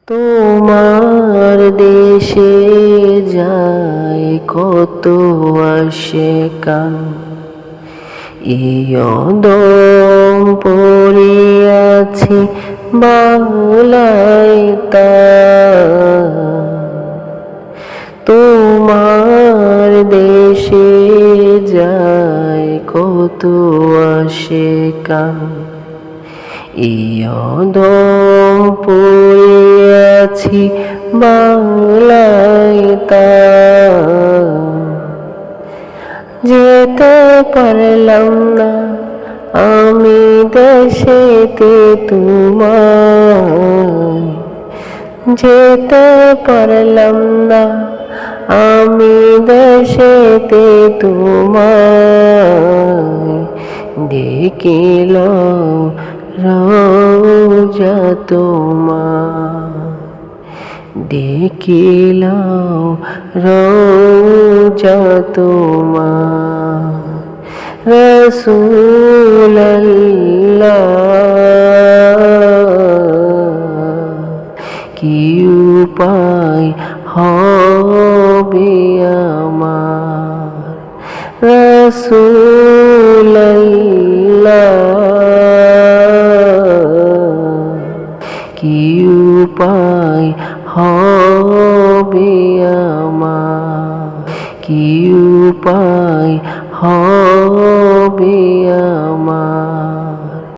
তোমার দেশে যায় কত আশিকান, এই অদম পড়িয়াছি বাংলায় তোমার দেশে যায় কত আশিকান, এই অদম পড়িয়াছি বাংলায় যেতে পারলাম না আমি দেশেতে তোমায়, যেতে পারলাম না আমি দেশেতে তোমায়, দেখিল রোজা তোমার, দেখিল রোজা তোমার। রাসূলুল্লাহ কি উপায় হবে আমার, রাসূলুল্লাহ কি উপায় হবে আমার, কি উপায় হবে আমার।